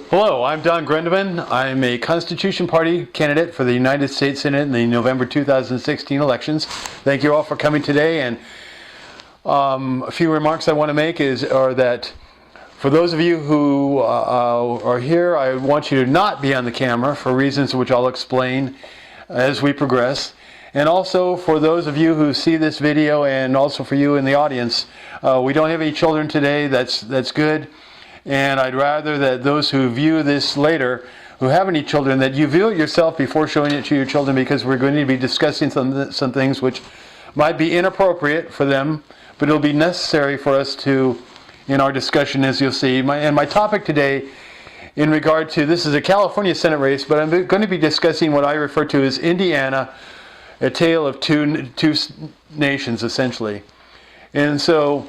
Hello, I'm Don Grendeman. I'm a Constitution Party candidate for the United States Senate in the November 2016 elections. Thank you all for coming today. And a few remarks I want to make are that for those of you who are here, I want you to not be on the camera for reasons which I'll explain as we progress. And also for those of you who see this video, and also for you in the audience, we don't have any children today. That's good. And I'd rather that those who view this later, who have any children, that you view it yourself before showing it to your children, because we're going to be discussing some things which might be inappropriate for them, but it'll be necessary for us to, in our discussion, as you'll see. My topic today, in regard to, this is a California Senate race, but I'm going to be discussing what I refer to as Indiana, a tale of two nations, essentially. And so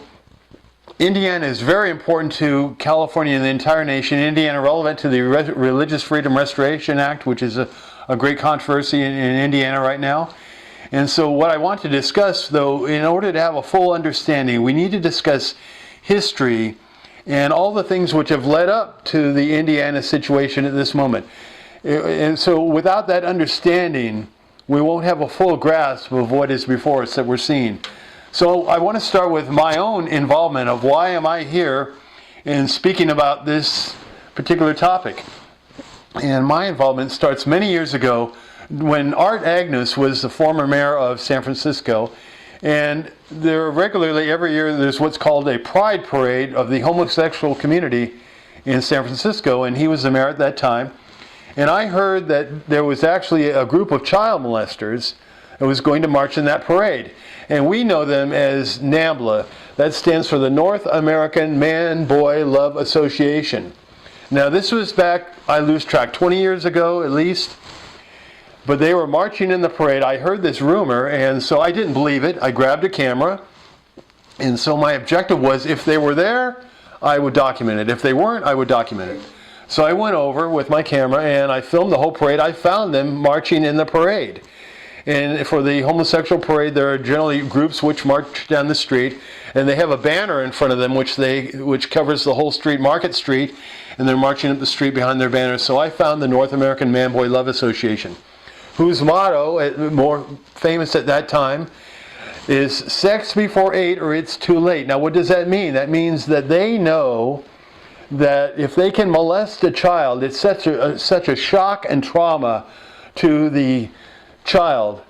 Indiana is very important to California and the entire nation. Indiana relevant to the Religious Freedom Restoration Act, which is a great controversy in Indiana right now. And so what I want to discuss, though, in order to have a full understanding, we need to discuss history and all the things which have led up to the Indiana situation at this moment. And so without that understanding, we won't have a full grasp of what is before us that we're seeing. So I want to start with my own involvement of why am I here in speaking about this particular topic. And my involvement starts many years ago when Art Agnes was the former mayor of San Francisco. And there regularly, every year, there's what's called a pride parade of the homosexual community in San Francisco. And he was the mayor at that time. And I heard that there was actually a group of child molesters that was going to march in that parade. And we know them as NAMBLA. That stands for the North American Man-Boy Love Association. Now this was back, I lose track, 20 years ago at least. But they were marching in the parade. I heard this rumor, and so I didn't believe it. I grabbed a camera. And so my objective was, if they were there, I would document it. If they weren't, I would document it. So I went over with my camera and I filmed the whole parade. I found them marching in the parade. And for the homosexual parade, there are generally groups which march down the street, and they have a banner in front of them which covers the whole street, Market Street, and they're marching up the street behind their banner. So I found the North American Man-Boy Love Association, whose motto, more famous at that time, is sex before 8 or it's too late. Now what does that mean? That means that they know that if they can molest a child, it's such a shock and trauma to the child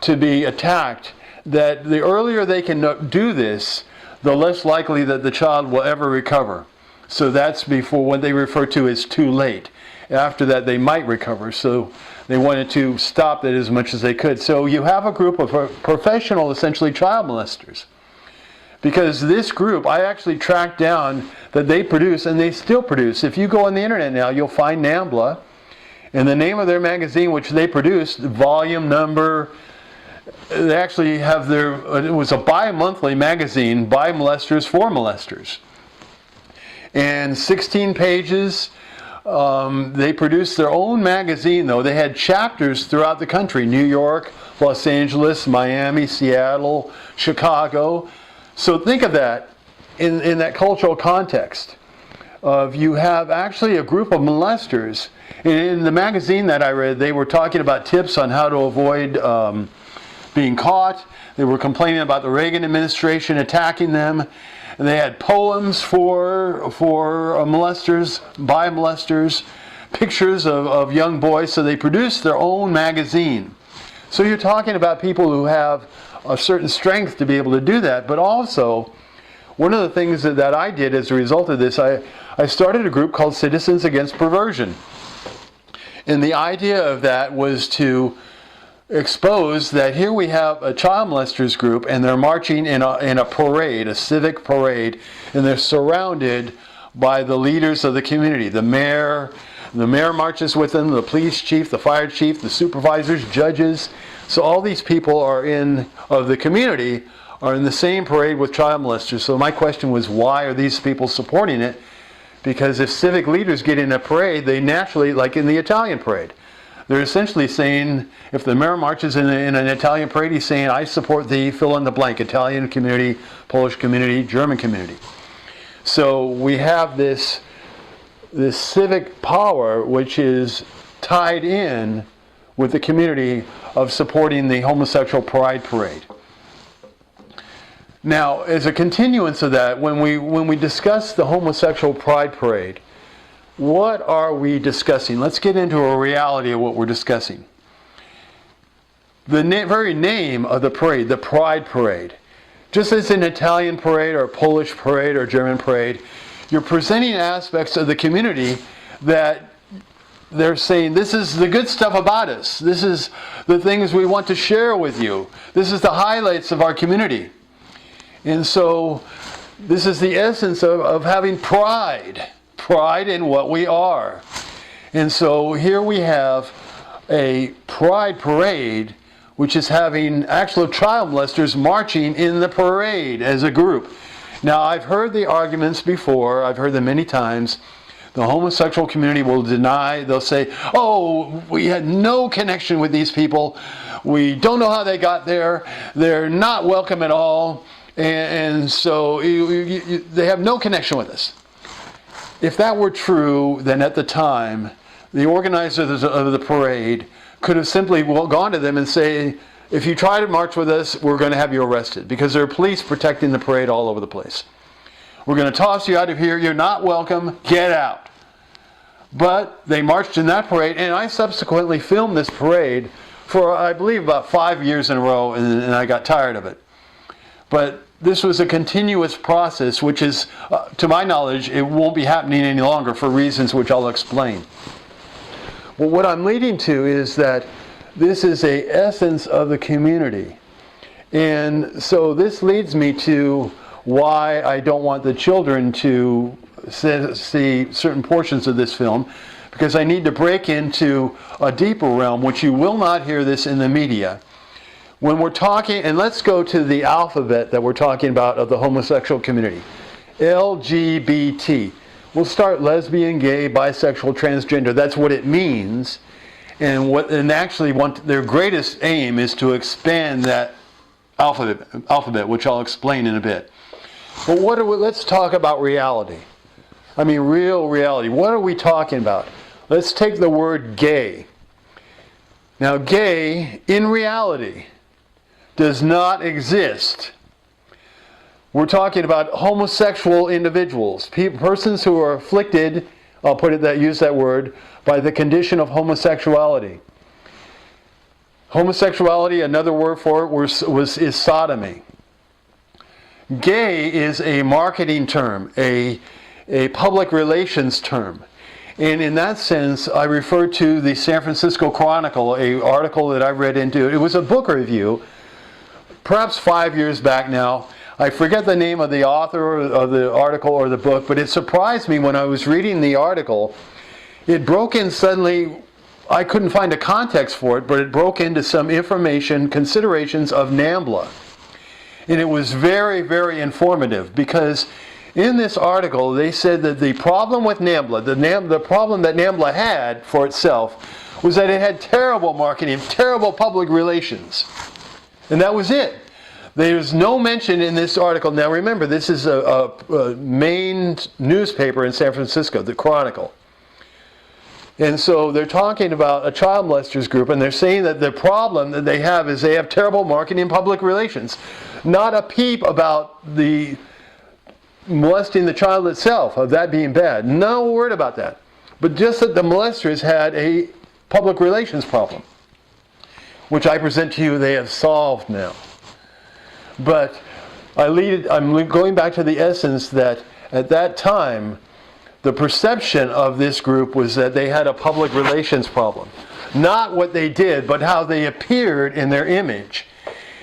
to be attacked, that the earlier they can do this, the less likely that the child will ever recover. So that's before what they refer to as too late. After that, they might recover. So they wanted to stop that as much as they could. So you have a group of professional, essentially, child molesters. Because this group, I actually tracked down that they produce, and they still produce. If you go on the internet now, you'll find NAMBLA, and the name of their magazine, which they produced, volume number, they actually have it was a bi-monthly magazine, by molesters for molesters. And 16 pages. They produced their own magazine, though. They had chapters throughout the country: New York, Los Angeles, Miami, Seattle, Chicago. So think of that in that cultural context of, you have actually a group of molesters. In the magazine that I read, they were talking about tips on how to avoid being caught. They were complaining about the Reagan administration attacking them. And they had poems for molesters, by molesters, pictures of young boys. So they produced their own magazine. So you're talking about people who have a certain strength to be able to do that. But also, one of the things that I did as a result of this, I started a group called Citizens Against Perversion. And the idea of that was to expose that here we have a child molesters group, and they're marching in a parade, a civic parade, and they're surrounded by the leaders of the community. The mayor marches with them, the police chief, the fire chief, the supervisors, judges. So all these people of the community are in the same parade with child molesters. So my question was, why are these people supporting it? Because if civic leaders get in a parade, they naturally, like in the Italian parade, they're essentially saying, if the mayor marches in an Italian parade, he's saying, I support the fill in the blank, Italian community, Polish community, German community. So we have this this civic power which is tied in with the community of supporting the homosexual pride parade. Now, as a continuance of that, when we discuss the homosexual pride parade, what are we discussing? Let's get into a reality of what we're discussing. The very name of the parade, the Pride Parade, just as an Italian parade or a Polish parade or German parade, you're presenting aspects of the community that they're saying, this is the good stuff about us. This is the things we want to share with you. This is the highlights of our community. And so this is the essence of having pride in what we are. And so here we have a pride parade which is having actual child molesters marching in the parade as a group. Now, I've heard the arguments before, I've heard them many times. The homosexual community will deny, they'll say, oh, we had no connection with these people, we don't know how they got there, they're not welcome at all, and so they have no connection with us. If that were true, then at the time, the organizers of the parade could have simply gone to them and say, if you try to march with us, we're going to have you arrested, because there are police protecting the parade all over the place. We're going to toss you out of here, you're not welcome, get out. But they marched in that parade, and I subsequently filmed this parade for, I believe, about 5 years in a row, and I got tired of it. But this was a continuous process, which is, to my knowledge, it won't be happening any longer for reasons which I'll explain. Well, what I'm leading to is that this is an essence of the community. And so this leads me to why I don't want the children to see certain portions of this film, because I need to break into a deeper realm, which you will not hear this in the media. When we're talking, and let's go to the alphabet that we're talking about of the homosexual community. LGBT. We'll start lesbian, gay, bisexual, transgender. That's what it means. And actually their greatest aim is to expand that alphabet, which I'll explain in a bit. But let's talk about reality. I mean, real reality. What are we talking about? Let's take the word gay. Now, gay, in reality, does not exist. We're talking about homosexual individuals, persons who are afflicted, I'll use that word, by the condition of homosexuality. Homosexuality, another word for it, is sodomy. Gay is a marketing term, a public relations term. And in that sense, I refer to the San Francisco Chronicle, an article that I read into. It was a book review, perhaps 5 years back now. I forget the name of the author of the article or the book, but it surprised me when I was reading the article. It broke in suddenly, I couldn't find a context for it, but it broke into some information, considerations of NAMBLA. And it was very, very informative, because in this article they said that the problem with NAMBLA, the problem that NAMBLA had for itself, was that it had terrible marketing, terrible public relations. And that was it. There's no mention in this article. Now remember, this is a main newspaper in San Francisco, the Chronicle. And so they're talking about a child molesters group, and they're saying that the problem that they have is they have terrible marketing and public relations. Not a peep about the molesting the child itself, of that being bad. No word about that. But just that the molesters had a public relations problem, which I present to you they have solved now. But I'm going back to the essence that at that time, the perception of this group was that they had a public relations problem. Not what they did, but how they appeared in their image.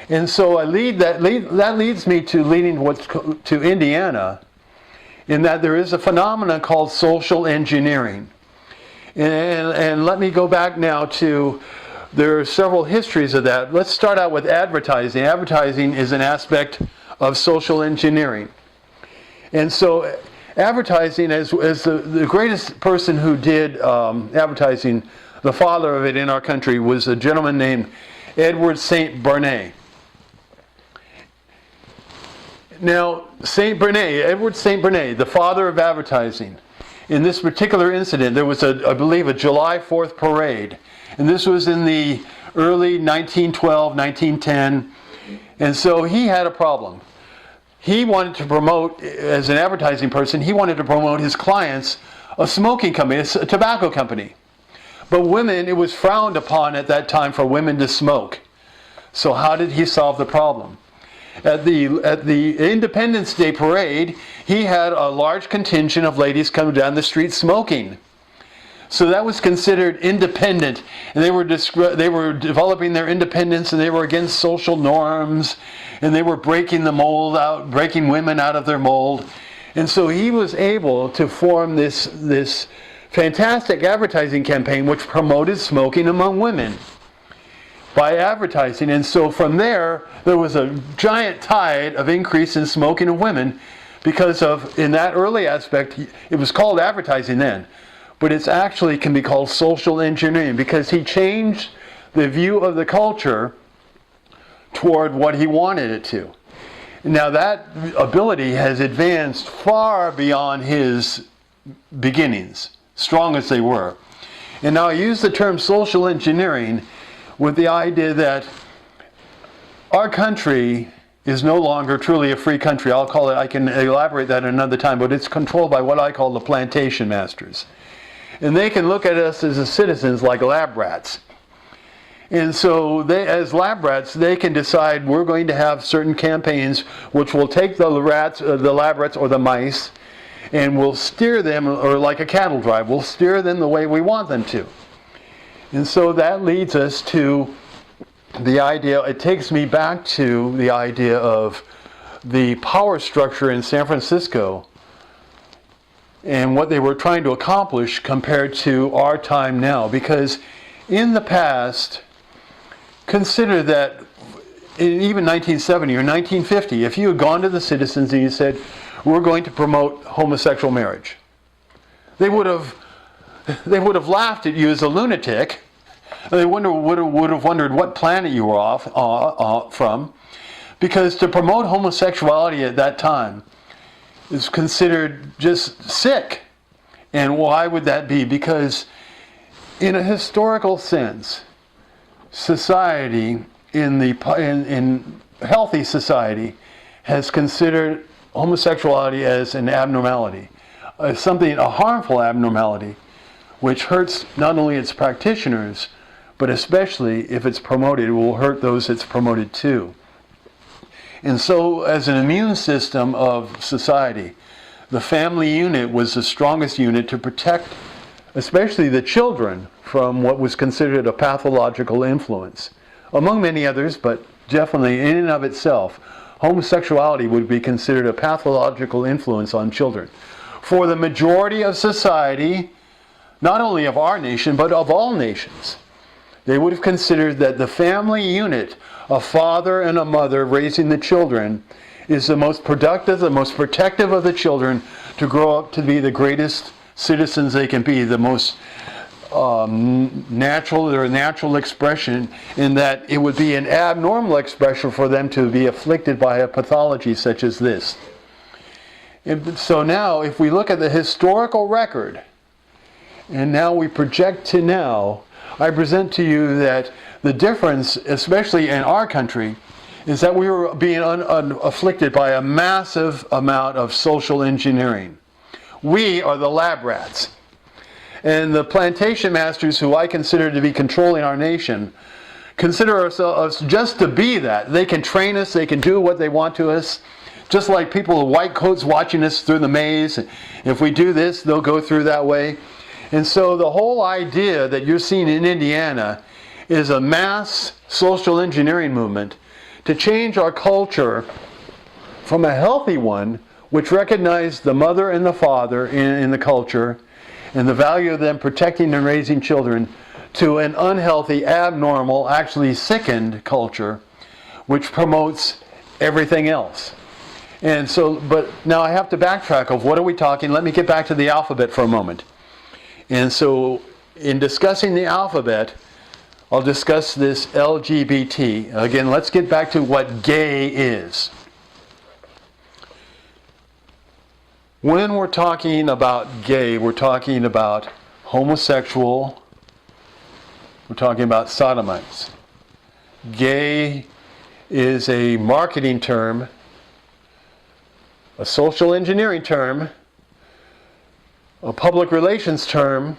And so that leads me to to Indiana, in that there is a phenomenon called social engineering. And let me go back now to, there are several histories of that. Let's start out with advertising. Advertising is an aspect of social engineering. And so advertising, as the greatest person who did advertising, the father of it in our country, was a gentleman named Edward St. Bernay. Now, Edward St. Bernay, the father of advertising, in this particular incident, there was, I believe, a July 4th parade. And this was in the early 1912, 1910. And so he had a problem. He wanted to promote, as an advertising person, he wanted to promote his clients a smoking company, a tobacco company. But women, it was frowned upon at that time for women to smoke. So how did he solve the problem? At the Independence Day parade, he had a large contingent of ladies come down the street smoking. So that was considered independent, and they were developing their independence, and they were against social norms, and they were breaking the mold out, breaking women out of their mold. And so he was able to form this fantastic advertising campaign which promoted smoking among women by advertising. And so from there was a giant tide of increase in smoking of women because of, in that early aspect, it was called advertising then. But it actually can be called social engineering because he changed the view of the culture toward what he wanted it to. Now that ability has advanced far beyond his beginnings, strong as they were. And now I use the term social engineering with the idea that our country is no longer truly a free country. I'll call it, I can elaborate that another time, but it's controlled by what I call the plantation masters. And they can look at us as citizens like lab rats. And so they, as lab rats, they can decide we're going to have certain campaigns which will take the lab rats or the mice, and we'll steer them, or like a cattle drive, we'll steer them the way we want them to. And so that leads us to the idea, it takes me back to the idea of the power structure in San Francisco and what they were trying to accomplish compared to our time now. Because in the past, consider that in even 1970 or 1950, if you had gone to the citizens and you said, we're going to promote homosexual marriage, they would have laughed at you as a lunatic. They would have wondered what planet you were off from. Because to promote homosexuality at that time is considered just sick. And why would that be? Because in a historical sense, society, in healthy society, has considered homosexuality as an abnormality, a harmful abnormality, which hurts not only its practitioners, but especially if it's promoted, it will hurt those it's promoted to. And so, as an immune system of society, the family unit was the strongest unit to protect, especially the children, from what was considered a pathological influence. Among many others, but definitely in and of itself, homosexuality would be considered a pathological influence on children. For the majority of society, not only of our nation, but of all nations, they would have considered that the family unit, a father and a mother raising the children, is the most productive, the most protective of the children to grow up to be the greatest citizens they can be, the most natural expression, in that it would be an abnormal expression for them to be afflicted by a pathology such as this. And so now, if we look at the historical record, and now we project to now, I present to you that the difference, especially in our country, is that we were being afflicted by a massive amount of social engineering. We are the lab rats. And the plantation masters, who I consider to be controlling our nation, consider ourselves just to be that. They can train us, they can do what they want to us, just like people with white coats watching us through the maze. If we do this, they'll go through that way. And so the whole idea that you're seeing in Indiana is a mass social engineering movement to change our culture from a healthy one, which recognized the mother and the father in the culture and the value of them protecting and raising children, to an unhealthy, abnormal, actually sickened culture, which promotes everything else. And so, but now I have to backtrack of what are we talking. Let me get back to the alphabet for a moment. And so, in discussing the alphabet, I'll discuss this LGBT. Again, let's get back to what gay is. When we're talking about gay, we're talking about homosexual, we're talking about sodomites. Gay is a marketing term, a social engineering term, a public relations term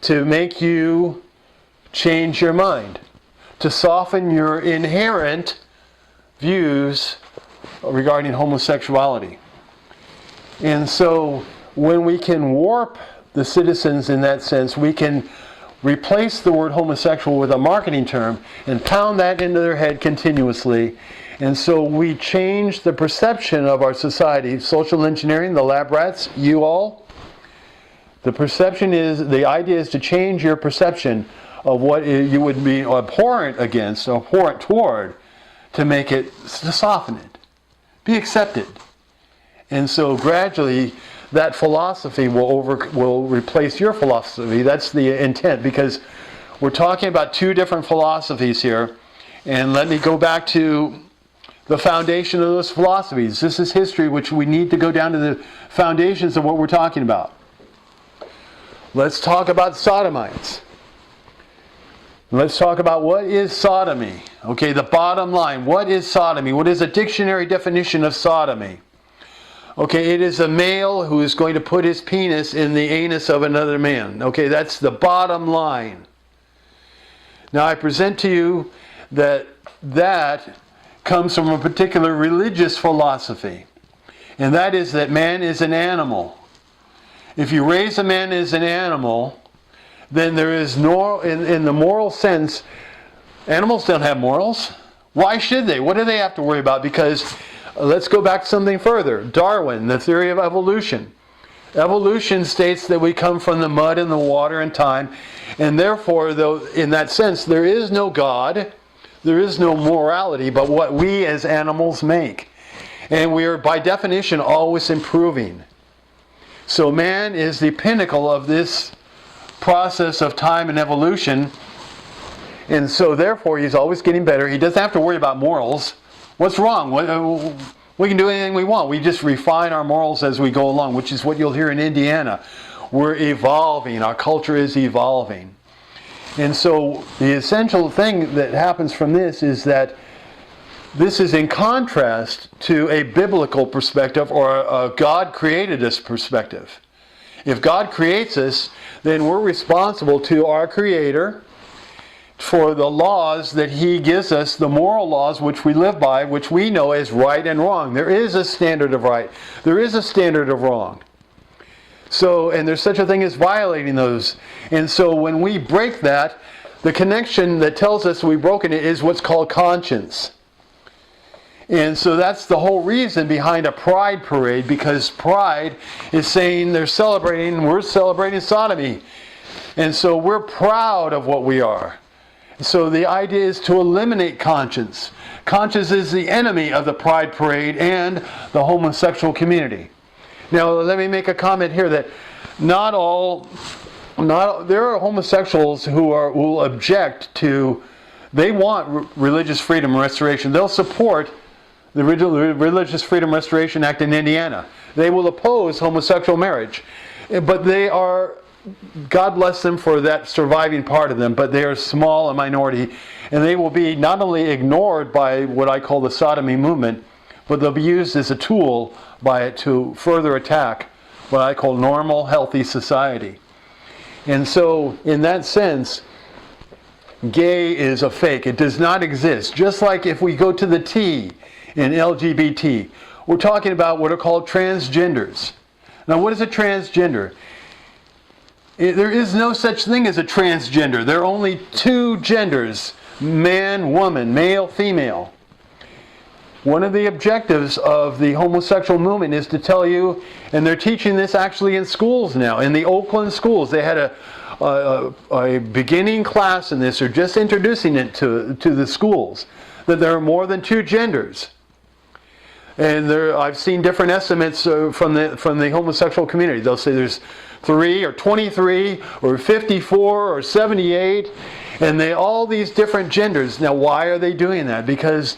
to make you change your mind, to soften your inherent views regarding homosexuality. And so when we can warp the citizens in that sense, we can replace the word homosexual with a marketing term and pound that into their head continuously. And so we change the perception of our society. Social engineering, the lab rats, you all. The idea is to change your perception of what you would be abhorrent against, abhorrent toward, to make it, to soften it, be accepted. And so gradually that philosophy will replace your philosophy. That's the intent, because we're talking about two different philosophies here. And let me go back to the foundation of those philosophies. This is history, which we need to go down to the foundations of what we're talking about. Let's talk about sodomites. Let's talk about what is sodomy. Okay, the bottom line. What is sodomy? What is a dictionary definition of sodomy? Okay, it is a male who is going to put his penis in the anus of another man. Okay, that's the bottom line. Now I present to you that comes from a particular religious philosophy. And that is that man is an animal. If you raise a man as an animal, then there is no, in the moral sense, animals don't have morals. Why should they? What do they have to worry about? Because let's go back something further. Darwin, the theory of evolution. Evolution states that we come from the mud and the water and time, and therefore, though, in that sense, there is no God, there is no morality, but what we as animals make. And we are, by definition, always improving. So man is the pinnacle of this process of time and evolution, and so therefore he's always getting better. He doesn't have to worry about morals. What's wrong? We can do anything we want. We just refine our morals as we go along, which is what you'll hear in Indiana. We're evolving. Our culture is evolving. And so the essential thing that happens from this is that this is in contrast to a biblical perspective or a God created us perspective. If God creates us, then we're responsible to our Creator for the laws that He gives us, the moral laws which we live by, which we know as right and wrong. There is a standard of right. There is a standard of wrong. So, and there's such a thing as violating those. And so when we break that, the connection that tells us we've broken it is what's called conscience. And so that's the whole reason behind a pride parade, because pride is saying we're celebrating sodomy. And so we're proud of what we are. So the idea is to eliminate conscience. Conscience is the enemy of the pride parade and the homosexual community. Now let me make a comment here that there are homosexuals who will object to, they want religious freedom and restoration. They'll support the Religious Freedom Restoration Act in Indiana. They will oppose homosexual marriage. But they are, God bless them for that surviving part of them, but they are small, a minority, and they will be not only ignored by what I call the sodomy movement, but they'll be used as a tool by it to further attack what I call normal, healthy society. And so, in that sense, gay is a fake. It does not exist. Just like if we go to the T in LGBT, we're talking about what are called transgenders. Now, what is a transgender? There is no such thing as a transgender. There are only two genders, man, woman, male, female. One of the objectives of the homosexual movement is to tell you, and they're teaching this actually in schools now, in the Oakland schools. They had a beginning class in this, or just introducing it to the schools, that there are more than two genders. And I've seen different estimates from the homosexual community. They'll say there's 3 or 23 or 54 or 78, and all these different genders. Now, why are they doing that? Because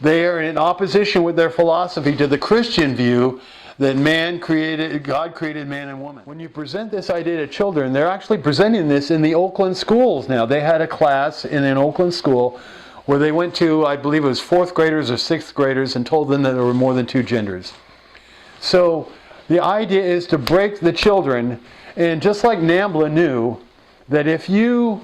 they are in opposition with their philosophy to the Christian view that God created man and woman. When you present this idea to children, they're actually presenting this in the Oakland schools now. They had a class in an Oakland school where they went to, I believe it was 4th graders or 6th graders, and told them that there were more than 2 genders. So the idea is to break the children, and just like NAMBLA knew that if you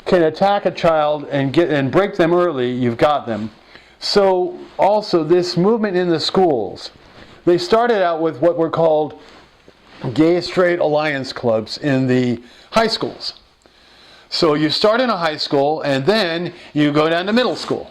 can attack a child and break them early, you've got them. So also this movement in the schools, they started out with what were called gay straight alliance clubs in the high schools. So you start in a high school, and then you go down to middle school.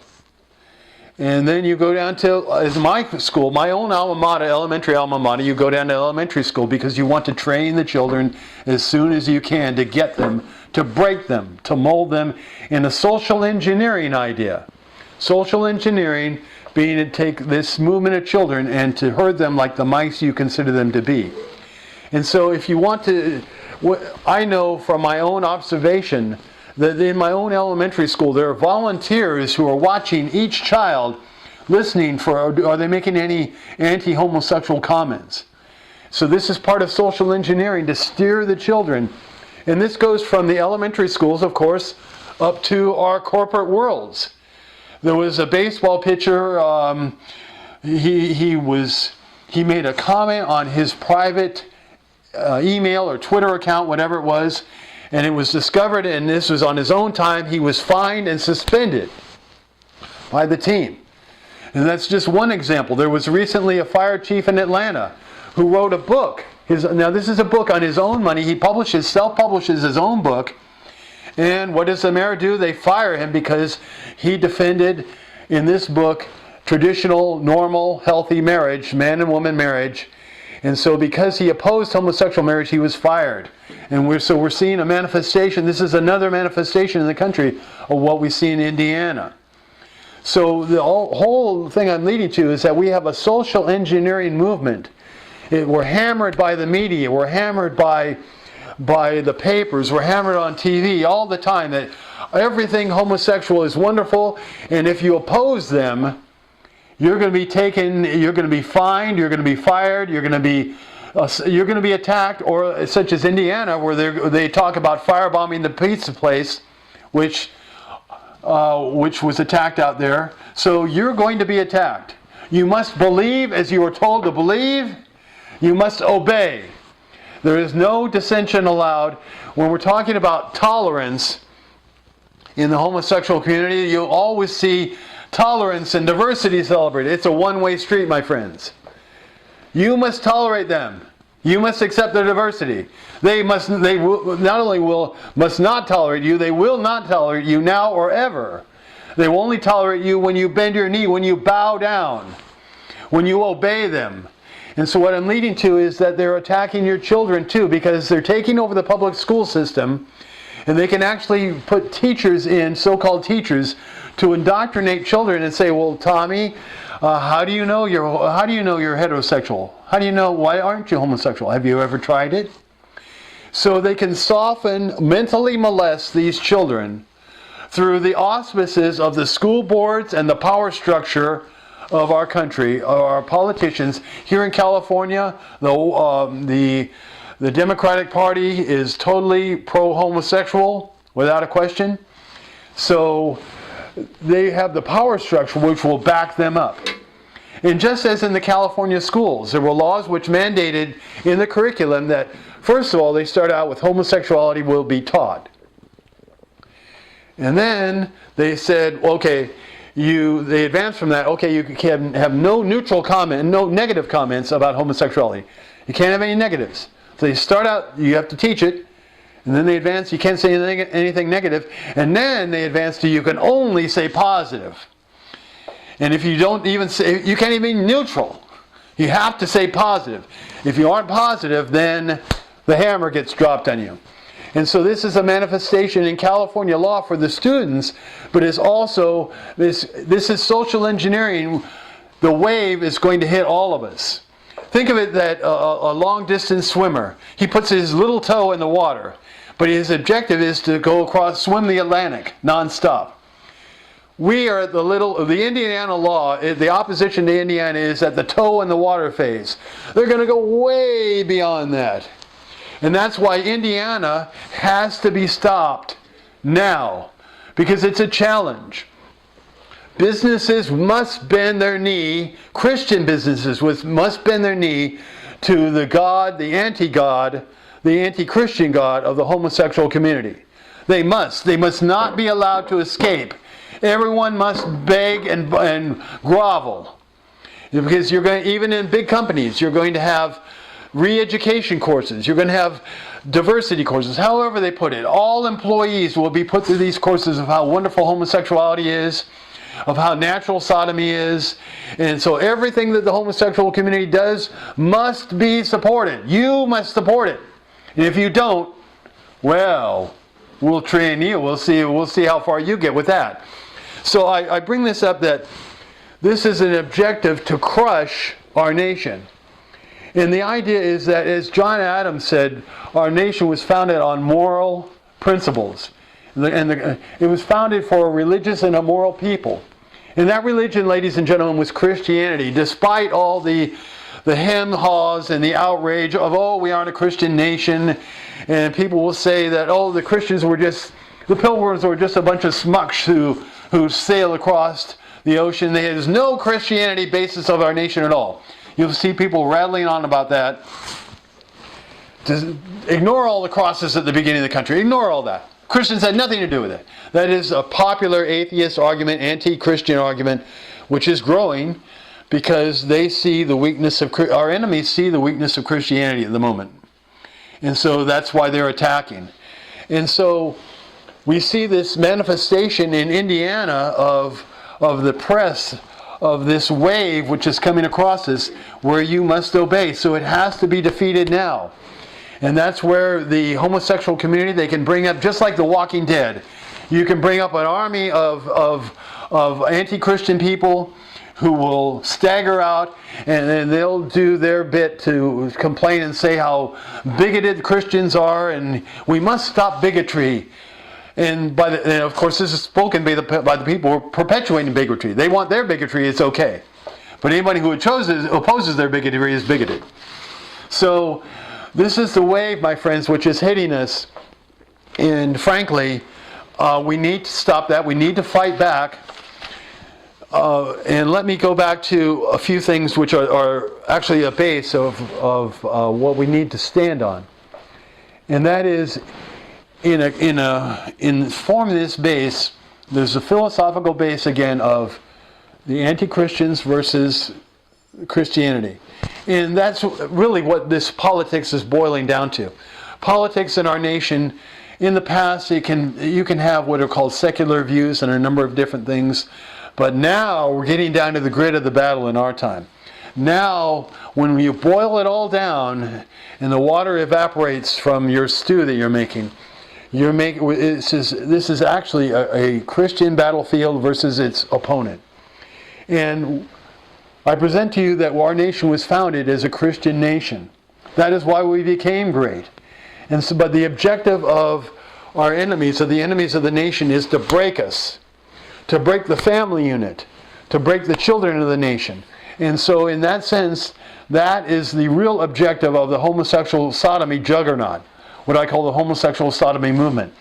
And then you go down to, as my school, my own alma mater, elementary alma mater, you go down to elementary school because you want to train the children as soon as you can to get them, to break them, to mold them in a social engineering idea. Social engineering being to take this movement of children and to herd them like the mice you consider them to be. And so if you want to, I know from my own observation that in my own elementary school there are volunteers who are watching each child, listening for, are they making any anti-homosexual comments. So this is part of social engineering to steer the children. And this goes from the elementary schools, of course, up to our corporate worlds. There was a baseball pitcher, he made a comment on his private email or Twitter account, whatever it was, and it was discovered, and this was on his own time. He was fined and suspended by the team. And that's just one example. There was recently a fire chief in Atlanta who wrote a book. Now this is a book on his own money. He self-publishes his own book. And what does the mayor do? They fire him because he defended in this book traditional, normal, healthy marriage, man and woman marriage. And so because he opposed homosexual marriage, he was fired. And we're seeing a manifestation. This is another manifestation in the country of what we see in Indiana. So the whole thing I'm leading to is that we have a social engineering movement. We're hammered by the media. We're hammered by the papers. We're hammered on TV all the time that everything homosexual is wonderful, and if you oppose them, you're going to be taken, you're going to be fined, you're going to be fired, you're going to be attacked, or such as Indiana, where they talk about firebombing the pizza place, which was attacked out there. So you're going to be attacked. You must believe as you are told to believe. You must obey. There is no dissension allowed. When we're talking about tolerance in the homosexual community, you'll always see tolerance and diversity celebrated. It's a one-way street, my friends. You must tolerate them. You must accept their diversity. They must not tolerate you, they will not tolerate you now or ever. They will only tolerate you when you bend your knee, when you bow down, when you obey them. And so what I'm leading to is that they're attacking your children too, because they're taking over the public school system, and they can actually put teachers in, so-called teachers, to indoctrinate children and say, well, Tommy, how do you know you're heterosexual? How do you know, why aren't you homosexual? Have you ever tried it? So they can soften, mentally molest these children through the auspices of the school boards and the power structure of our country, our politicians. Here in California, the Democratic Party is totally pro-homosexual, without a question. So they have the power structure which will back them up. And just as in the California schools, there were laws which mandated in the curriculum that, first of all, they start out with homosexuality will be taught. And then they said, okay, they advanced from that, okay, you can have no neutral comment, no negative comments about homosexuality. You can't have any negatives. So they start out, you have to teach it, and then they advance, you can't say anything negative, and then they advance to you can only say positive. And if you don't even say, you can't even be neutral. You have to say positive. If you aren't positive, then the hammer gets dropped on you. And so this is a manifestation in California law for the students, but it's also, this is social engineering. The wave is going to hit all of us. Think of it that a long-distance swimmer, he puts his little toe in the water, but his objective is to go across, swim the Atlantic nonstop. We are at the Indiana law, the opposition to Indiana is at the toe in the water phase. They're going to go way beyond that. And that's why Indiana has to be stopped now, because it's a challenge. Businesses must bend their knee, Christian businesses must bend their knee to the God, the anti-God, the anti-Christian God of the homosexual community. They must not be allowed to escape. Everyone must beg and grovel. Because even in big companies, you're going to have re-education courses. You're going to have diversity courses, however they put it. All employees will be put through these courses of how wonderful homosexuality is, of how natural sodomy is. And so everything that the homosexual community does must be supported. You must support it. And if you don't, well, we'll train you. We'll see how far you get with that. So I bring this up that this is an objective to crush our nation. And the idea is that, as John Adams said, our nation was founded on moral principles. And it was founded for a religious and a moral people. And that religion, ladies and gentlemen, was Christianity, despite all the hem-haws and the outrage of, oh, we aren't a Christian nation. And people will say that, oh, the Christians were just, the pilgrims were just a bunch of smucks who sail across the ocean. There's no Christianity basis of our nation at all. You'll see people rattling on about that. Just ignore all the crosses at the beginning of the country. Ignore all that. Christians had nothing to do with it. That is a popular atheist argument, anti-Christian argument, which is growing because they see the weakness of, our enemies see the weakness of Christianity at the moment. And so that's why they're attacking. And so we see this manifestation in Indiana of the press, of this wave which is coming across us, where you must obey. So it has to be defeated now. And that's where the homosexual community, they can bring up, just like The Walking Dead, you can bring up an army of anti-Christian people who will stagger out, and they'll do their bit to complain and say how bigoted Christians are, and we must stop bigotry. And of course, this is spoken by the people who are perpetuating bigotry. They want their bigotry, it's okay. But anybody who opposes their bigotry is bigoted. So this is the wave, my friends, which is hitting us. And frankly, we need to stop that. We need to fight back. And let me go back to a few things which are actually a base of what we need to stand on. And that is, in forming this base, there's a philosophical base again of the anti-Christians versus Christianity. And that's really what this politics is boiling down to. Politics in our nation, in the past, you can have what are called secular views on a number of different things. But now we're getting down to the grit of the battle in our time. Now, when you boil it all down and the water evaporates from your stew that you're making, this is actually a Christian battlefield versus its opponent. And I present to you that our nation was founded as a Christian nation. That is why we became great. And so, but the objective of our enemies, of the enemies of the nation, is to break us, to break the family unit, to break the children of the nation. And so in that sense, that is the real objective of the homosexual sodomy juggernaut, what I call the homosexual sodomy movement.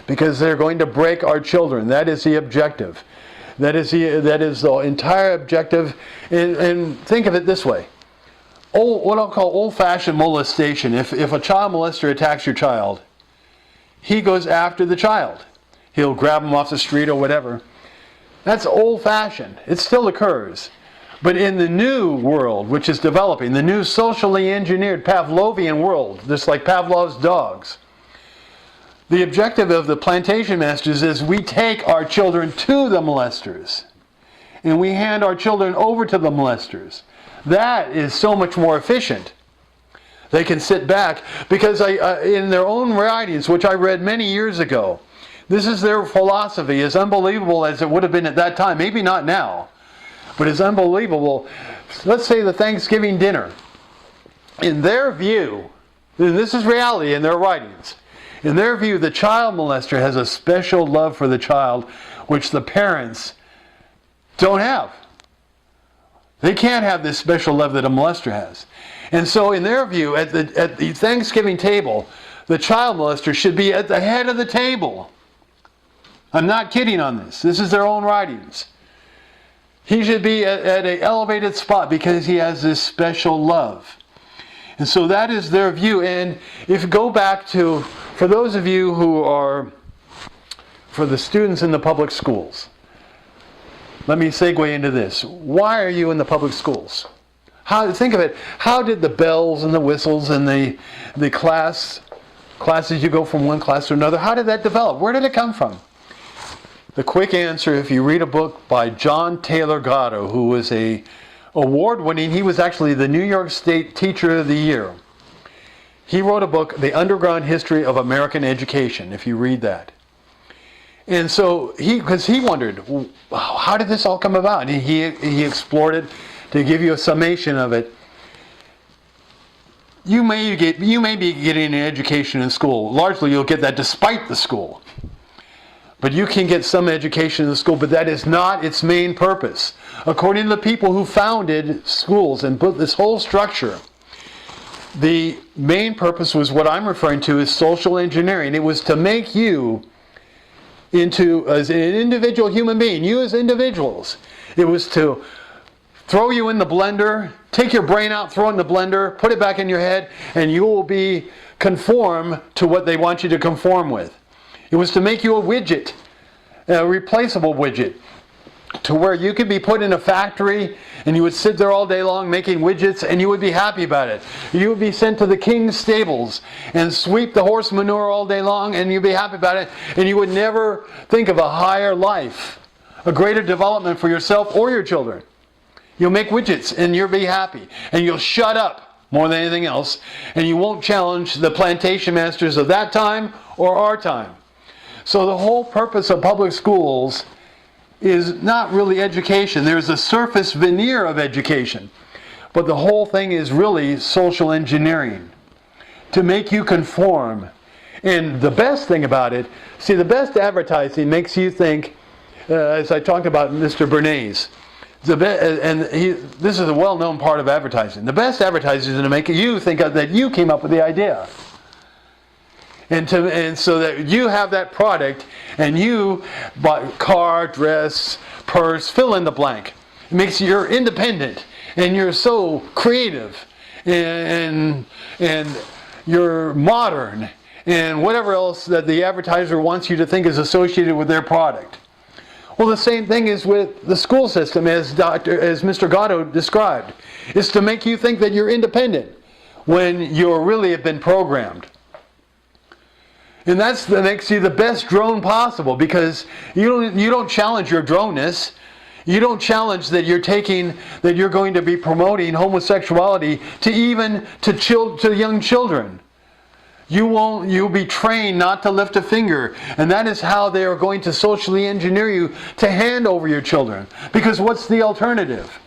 Because they're going to break our children. That is the objective. That is the entire objective. And think of it this way. What I'll call old-fashioned molestation. If a child molester attacks your child, he goes after the child. He'll grab him off the street or whatever. That's old-fashioned. It still occurs. But in the new world, which is developing, the new socially engineered Pavlovian world, just like Pavlov's dogs, the objective of the plantation masters is we take our children to the molesters. And we hand our children over to the molesters. That is so much more efficient. They can sit back because in their own writings, which I read many years ago, this is their philosophy, as unbelievable as it would have been at that time. Maybe not now, but it's unbelievable. Let's say the Thanksgiving dinner. In their view, and this is reality in their writings, in their view, the child molester has a special love for the child, which the parents don't have. They can't have this special love that a molester has. And so in their view, at the Thanksgiving table, the child molester should be at the head of the table. I'm not kidding on this. This is their own writings. He should be at an elevated spot because he has this special love. And so that is their view. And if you go back to, for those of you who are, for the students in the public schools, let me segue into this. Why are you in the public schools? Think of it. How did the bells and the whistles and the classes you go from one class to another, how did that develop? Where did it come from? The quick answer, if you read a book by John Taylor Gatto, who was a award-winning, he was actually the New York State Teacher of the Year. He wrote a book, The Underground History of American Education, if you read that. And so, because he wondered, how did this all come about? And he explored it. To give you a summation of it, you may be getting an education in school. Largely, you'll get that despite the school. But you can get some education in the school, but that is not its main purpose. According to the people who founded schools and put this whole structure, the main purpose was what I'm referring to as social engineering. It was to make you into, as an individual human being, you as individuals. It was to throw you in the blender, take your brain out, throw it in the blender, put it back in your head, and you will be conform to what they want you to conform with. It was to make you a widget, a replaceable widget, to where you could be put in a factory and you would sit there all day long making widgets and you would be happy about it. You would be sent to the king's stables and sweep the horse manure all day long and you'd be happy about it, and you would never think of a higher life, a greater development for yourself or your children. You'll make widgets and you'll be happy. And you'll shut up more than anything else. And you won't challenge the plantation masters of that time or our time. So the whole purpose of public schools is not really education. There's a surface veneer of education. But the whole thing is really social engineering. To make you conform. And the best thing about it, see, the best advertising makes you think, as I talked about Mr. Bernays, this is a well-known part of advertising. The best advertising is to make you think that you came up with the idea. And so that you have that product and you bought car, dress, purse, fill in the blank. It makes you're independent and you're so creative and you're modern and whatever else that the advertiser wants you to think is associated with their product. Well, the same thing is with the school system, as Mr. Gatto described. It's to make you think that you're independent when you really have been programmed. And that makes you the best drone possible, because you don't challenge your droneness. You don't challenge that you're going to be promoting homosexuality to young children. You'll be trained not to lift a finger. And that is how they are going to socially engineer you to hand over your children. Because what's the alternative?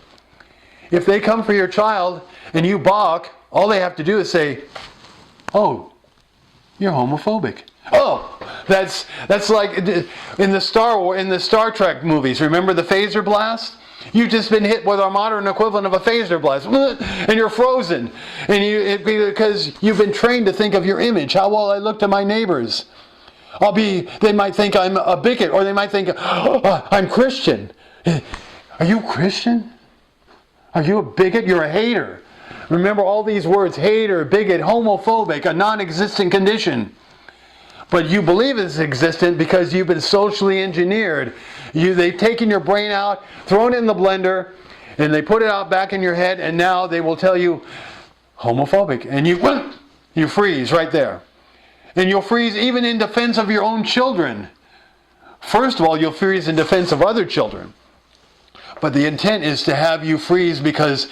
If they come for your child and you balk, all they have to do is say, "Oh, you're homophobic." Oh, that's like in the Star Trek movies. Remember the phaser blast? You've just been hit with our modern equivalent of a phaser blast, and you're frozen. And because you've been trained to think of your image. How will I look to my neighbors? They might think I'm a bigot, or they might think, "Oh, I'm Christian." Are you Christian? Are you a bigot? You're a hater. Remember all these words: hater, bigot, homophobic, a non-existent condition. But you believe it's existent because you've been socially engineered. They've taken your brain out, thrown it in the blender, and they put it out back in your head, and now they will tell you, homophobic. And you freeze right there. And you'll freeze even in defense of your own children. First of all, you'll freeze in defense of other children. But the intent is to have you freeze because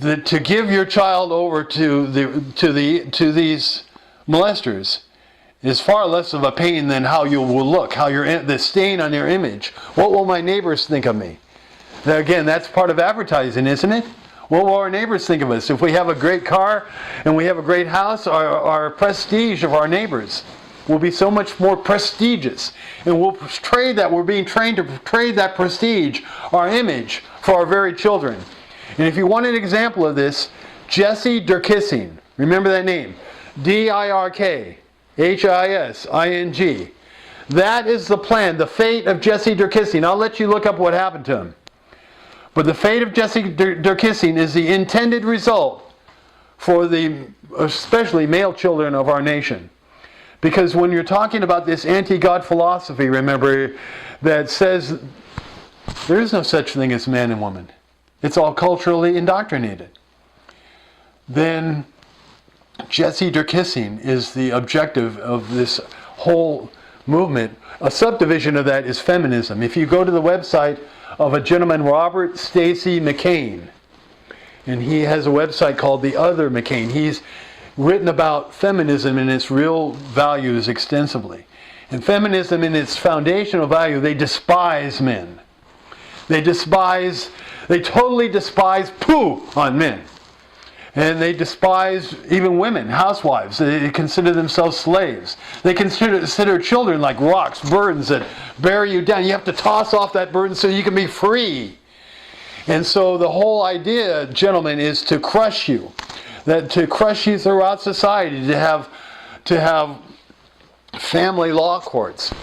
to give your child over to these molesters is far less of a pain than how you will look, the stain on your image. What will my neighbors think of me? Again, that's part of advertising, isn't it? What will our neighbors think of us? If we have a great car and we have a great house, our prestige of our neighbors will be so much more prestigious. And we'll trade that. We're being trained to trade that prestige, our image, for our very children. And if you want an example of this, Jesse Durkising. Remember that name. Dirkhising. That is the plan, the fate of Jesse Durkising. I'll let you look up what happened to him. But the fate of Jesse Durkising is the intended result for the especially male children of our nation. Because when you're talking about this anti-God philosophy, remember, that says there is no such thing as man and woman. It's all culturally indoctrinated. Then Jesse Durkising is the objective of this whole movement. A subdivision of that is feminism. If you go to the website of a gentleman, Robert Stacy McCain, and he has a website called The Other McCain. He's written about feminism and its real values extensively. And feminism, in its foundational value, they despise men. They totally despise poo on men. And they despise even women, housewives. They consider themselves slaves. They consider children like rocks, burdens that bear you down. You have to toss off that burden so you can be free. And so the whole idea, gentlemen, is to crush you. To crush you throughout society, to have family law courts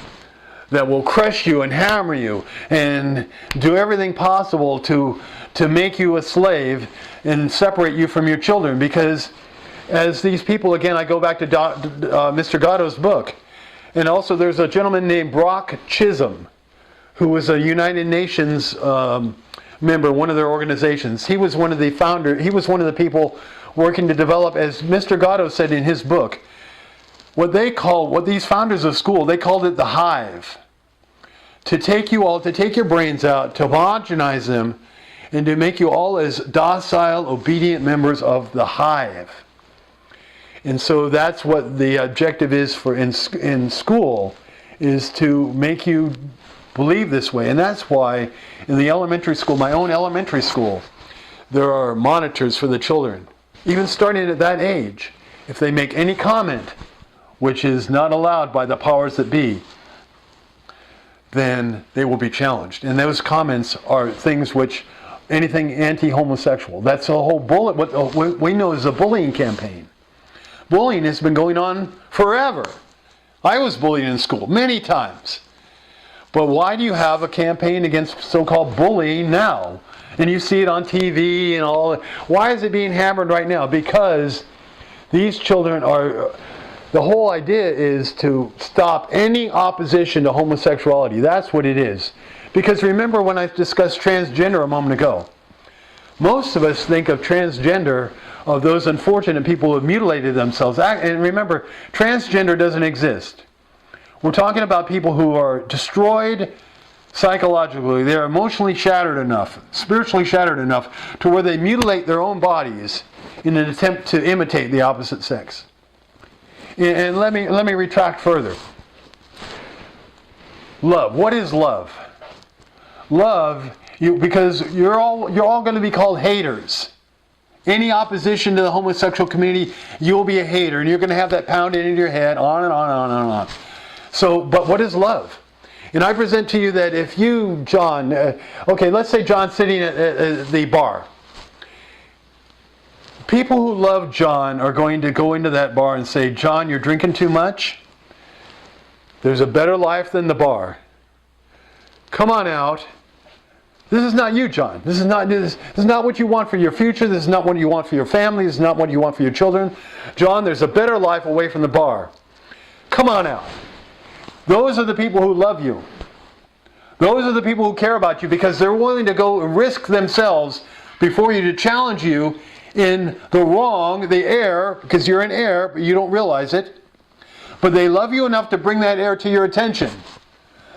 that will crush you and hammer you and do everything possible to make you a slave and separate you from your children. Because as these people, again, I go back to Mr. Gatto's book, and also there's a gentleman named Brock Chisholm, who was a United Nations member, one of their organizations. He was one of the founders. He was one of the people working to develop, as Mr. Gatto said in his book, what these founders of school, they called it the hive. To take your brains out, to homogenize them, and to make you all as docile, obedient members of the hive. And so that's what the objective is in school, is to make you believe this way. And that's why in the elementary school, my own elementary school, there are monitors for the children. Even starting at that age, if they make any comment which is not allowed by the powers that be, then they will be challenged. And those comments are things which, anything anti-homosexual. That's the whole what we know is a bullying campaign. Bullying has been going on forever. I was bullied in school many times. But why do you have a campaign against so-called bullying now? And you see it on TV and all. Why is it being hammered right now? Because these children are... The whole idea is to stop any opposition to homosexuality. That's what it is. Because remember when I discussed transgender a moment ago, most of us think of transgender of those unfortunate people who have mutilated themselves. And remember, transgender doesn't exist. We're talking about people who are destroyed psychologically. They're emotionally shattered enough, spiritually shattered enough, to where they mutilate their own bodies in an attempt to imitate the opposite sex. And let me retract further. Love. What is love? Love, because you're all going to be called haters. Any opposition to the homosexual community, you'll be a hater, and you're going to have that pounded into your head, on and on and on and on. So, but what is love? And I present to you that if you, John, let's say John's sitting at the bar. People who love John are going to go into that bar and say, John, you're drinking too much. There's a better life than the bar. Come on out. This is not you, John. This is not what you want for your future. This is not what you want for your family. This is not what you want for your children. John, there's a better life away from the bar. Come on out. Those are the people who love you. Those are the people who care about you, because they're willing to go and risk themselves before you to challenge you in the wrong, the error, because you're in error, but you don't realize it. But they love you enough to bring that error to your attention.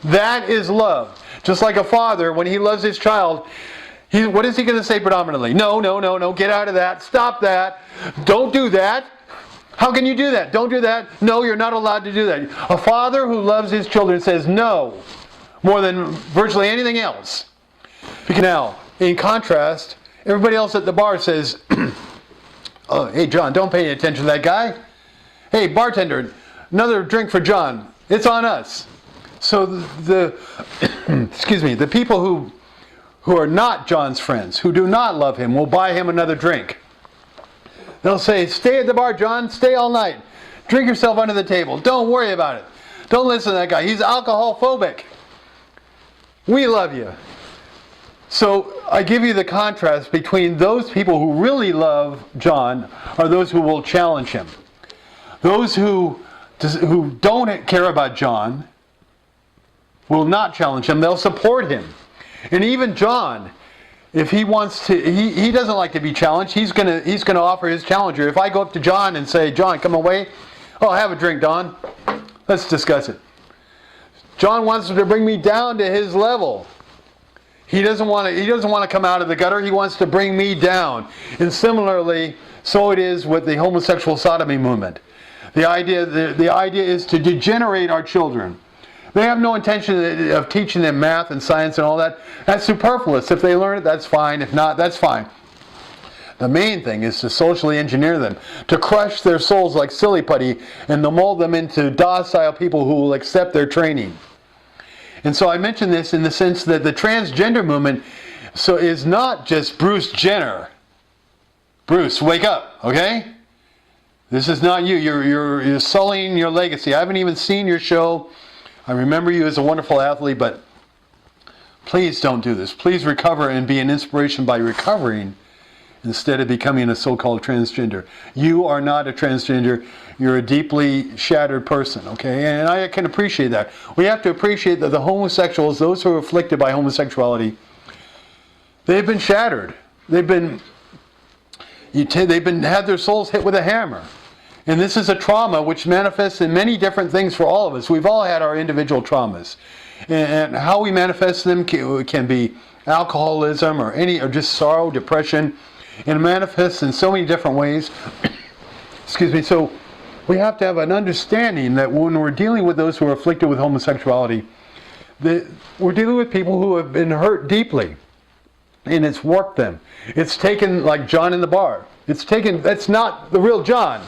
That is love. Just like a father, when he loves his child, what is he going to say predominantly? No, get out of that. Stop that. Don't do that. How can you do that? Don't do that. No, you're not allowed to do that. A father who loves his children says no more than virtually anything else. Now, in contrast, everybody else at the bar says, oh, hey, John, don't pay any attention to that guy. Hey, bartender, another drink for John. It's on us. So the excuse me, the people who are not John's friends, who do not love him, will buy him another drink. They'll say, stay at the bar, John, stay all night. Drink yourself under the table. Don't worry about it. Don't listen to that guy. He's alcohol phobic. We love you. So I give you the contrast between those people who really love John are those who will challenge him. Those who don't care about John will not challenge him. They'll support him. And even John, if he wants to, he doesn't like to be challenged. He's gonna offer his challenger. If I go up to John and say, John, come away. Oh, have a drink, Don. Let's discuss it. John wants to bring me down to his level. He doesn't want to come out of the gutter. He wants to bring me down. And similarly, so it is with the homosexual sodomy movement. The idea is to degenerate our children. They have no intention of teaching them math and science and all that. That's superfluous. If they learn it, that's fine. If not, that's fine. The main thing is to socially engineer them, to crush their souls like silly putty and to mold them into docile people who will accept their training. And so I mention this in the sense that the transgender movement is not just Bruce Jenner. Bruce, wake up, okay? This is not you. You're sullying your legacy. I haven't even seen your show. I remember you as a wonderful athlete, but please don't do this. Please recover and be an inspiration by recovering instead of becoming a so-called transgender. You are not a transgender. You're a deeply shattered person, okay? And I can appreciate that. We have to appreciate that the homosexuals, those who are afflicted by homosexuality, they've been shattered. They've had their souls hit with a hammer. And this is a trauma which manifests in many different things for all of us. We've all had our individual traumas. And how we manifest them can be alcoholism or just sorrow, depression. And it manifests in so many different ways. Excuse me. So we have to have an understanding that when we're dealing with those who are afflicted with homosexuality, that we're dealing with people who have been hurt deeply. And it's warped them. It's taken, like John in the bar. That's not the real John.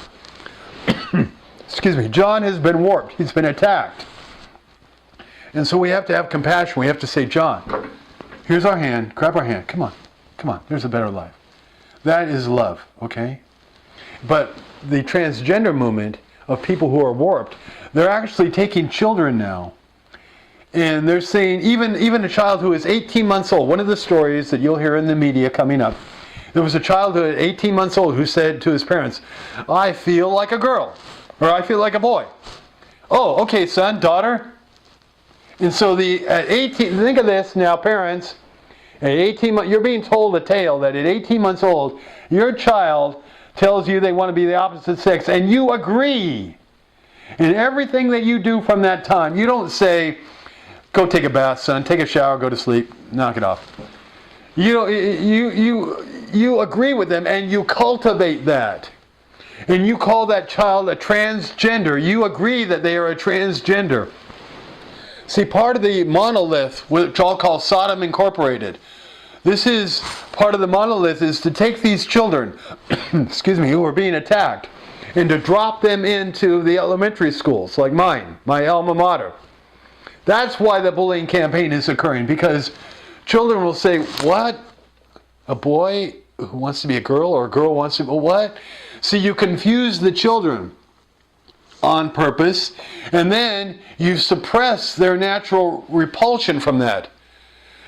Excuse me. John has been warped. He's been attacked. And so we have to have compassion. We have to say, John, here's our hand. Grab our hand. Come on. Come on. There's a better life. That is love, okay? But the transgender movement of people who are warped, they're actually taking children now. And they're saying, even a child who is 18 months old, one of the stories that you'll hear in the media coming up, there was a child who 18 months old who said to his parents, I feel like a girl, or I feel like a boy. Oh, okay, son, daughter. And so at 18, think of this now, parents, at 18 months, you're being told a tale that at 18 months old, your child tells you they want to be the opposite sex, and you agree. And everything that you do from that time, you don't say, go take a bath, son, take a shower, go to sleep, knock it off. You agree with them and you cultivate that. And you call that child a transgender. You agree that they are a transgender. See, part of the monolith, which I'll call Sodom Incorporated, this is part of the monolith, is to take these children, excuse me, who are being attacked, and to drop them into the elementary schools, like mine, my alma mater. That's why the bullying campaign is occurring, because children will say, what? A boy who wants to be a girl, or a girl wants to be, what? See, you confuse the children on purpose, and then you suppress their natural repulsion from that.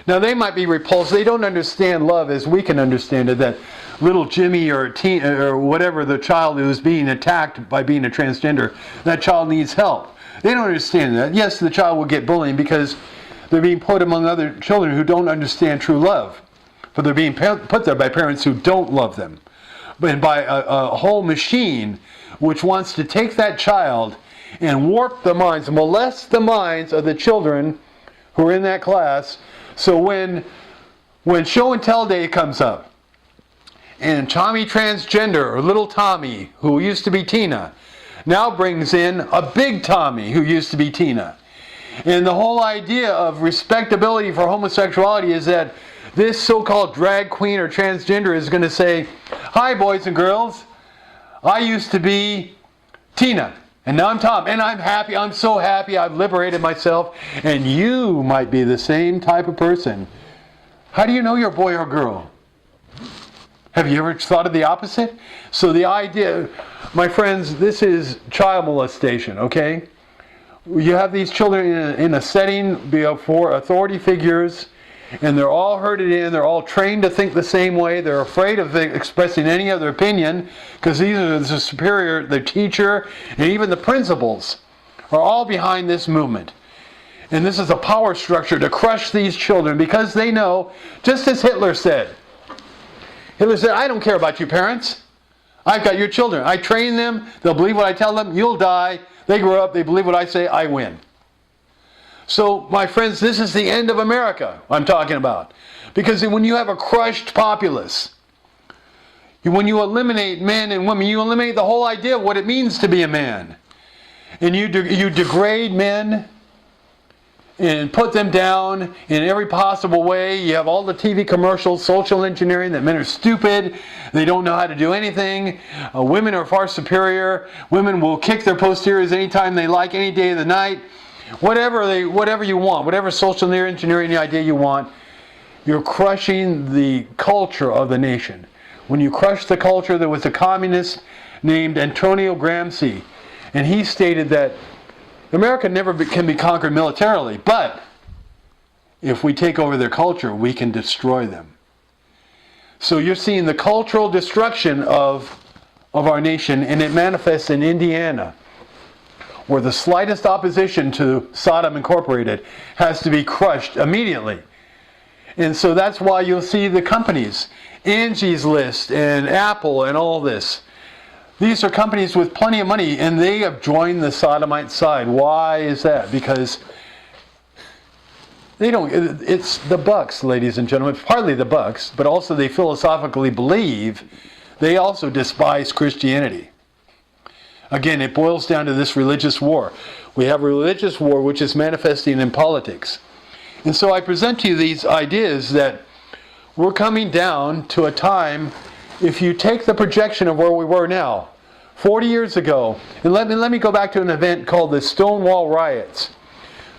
Now, they might be repulsed. They don't understand love as we can understand it, that little Jimmy or whatever, the child who's being attacked by being a transgender, that child needs help. They don't understand that. Yes, the child will get bullying because they're being put among other children who don't understand true love. But they're being put there by parents who don't love them. But by a whole machine which wants to take that child and warp the minds, molest the minds of the children who are in that class. So when show and tell day comes up, and Tommy transgender, or little Tommy, who used to be Tina, now brings in a big Tommy who used to be Tina. And the whole idea of respectability for homosexuality is that this so-called drag queen or transgender is going to say, hi boys and girls, I used to be Tina, And now I'm Tom, and I'm happy. I'm so happy. I've liberated myself. And you might be the same type of person. How do you know you're a boy or a girl? Have you ever thought of the opposite? So the idea, my friends, this is child molestation, okay? You have these children in a setting before authority figures, and they're all herded in. They're all trained to think the same way. They're afraid of expressing any other opinion because these are the superior, the teacher, and even the principals are all behind this movement. And this is a power structure to crush these children because they know, just as Hitler said, I don't care about you parents. I've got your children. I train them. They'll believe what I tell them. You'll die. They grow up. They believe what I say. I win. So, my friends, this is the end of America I'm talking about. Because when you have a crushed populace, when you eliminate men and women, you eliminate the whole idea of what it means to be a man. And you degrade men and put them down in every possible way. You have all the TV commercials, social engineering, that men are stupid, they don't know how to do anything, women are far superior, women will kick their posteriors anytime they like, any day of the night, whatever you want, whatever social engineering idea you want, you're crushing the culture of the nation. When you crush the culture, there was a communist named Antonio Gramsci, and he stated that America never can be conquered militarily, but if we take over their culture, we can destroy them. So you're seeing the cultural destruction of our nation, and it manifests in Indiana, where the slightest opposition to Sodom Incorporated has to be crushed immediately. And so that's why you'll see the companies, Angie's List and Apple and all this. These are companies with plenty of money, and they have joined the Sodomite side. Why is that? Because they don't. It's the bucks, ladies and gentlemen. Partly the bucks, but also they philosophically believe they also despise Christianity. Again, it boils down to this religious war. We have a religious war which is manifesting in politics. And so I present to you these ideas that we're coming down to a time. If you take the projection of where we were now, 40 years ago, and let me go back to an event called the Stonewall Riots.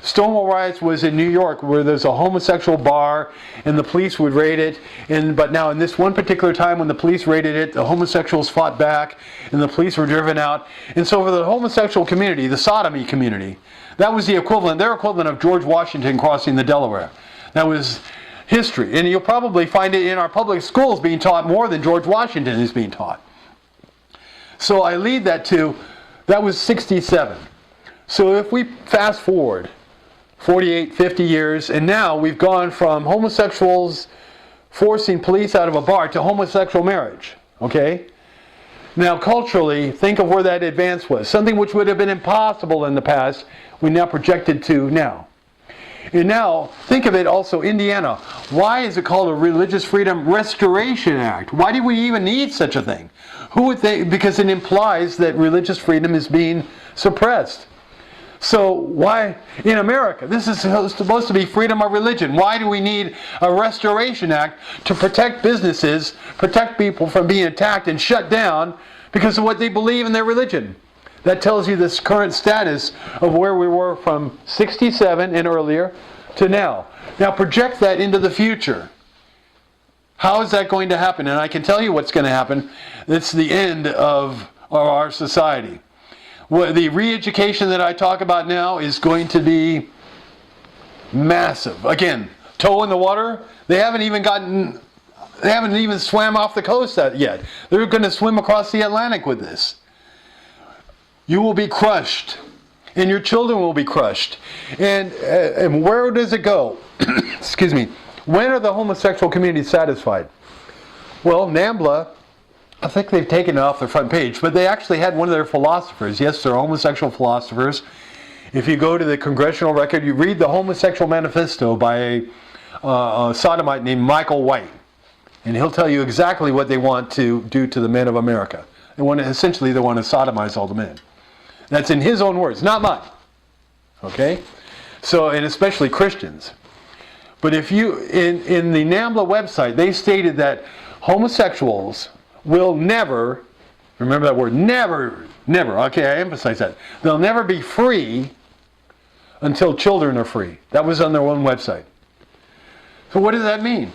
Stonewall Riots was in New York, where there's a homosexual bar, and the police would raid it. But now in this one particular time when the police raided it, the homosexuals fought back, and the police were driven out. And so for the homosexual community, the sodomy community, that was the equivalent, their equivalent of George Washington crossing the Delaware. That was history. And you'll probably find it in our public schools being taught more than George Washington is being taught. So I lead that was 67. So if we fast forward 48, 50 years, and now we've gone from homosexuals forcing police out of a bar to homosexual marriage. Okay? Now culturally, think of where that advance was. Something which would have been impossible in the past, we now projected to now. And now, think of it also, Indiana. Why is it called a Religious Freedom Restoration Act? Why do we even need such a thing? Who would think? Because it implies that religious freedom is being suppressed. So why, in America, this is supposed to be freedom of religion. Why do we need a Restoration Act to protect businesses, protect people from being attacked and shut down because of what they believe in their religion? That tells you this current status of where we were from 67 and earlier to now. Now project that into the future. How is that going to happen? And I can tell you what's going to happen. It's the end of our society. The re-education that I talk about now is going to be massive. Again, toe in the water. They haven't even swam off the coast yet. They're going to swim across the Atlantic with this. You will be crushed, and your children will be crushed. And where does it go? Excuse me. When are the homosexual communities satisfied? Well, NAMBLA, I think they've taken it off their front page, but they actually had one of their philosophers. Yes, they're homosexual philosophers. If you go to the congressional record, you read the Homosexual Manifesto by a sodomite named Michael White, and he'll tell you exactly what they want to do to the men of America. They want to sodomize all the men. That's in his own words, not mine. Okay? So, and especially Christians. But if you, in the NAMBLA website, they stated that homosexuals will never, remember that word, never Never. Okay, I emphasize that. They'll never be free until children are free. That was on their own website. So what does that mean?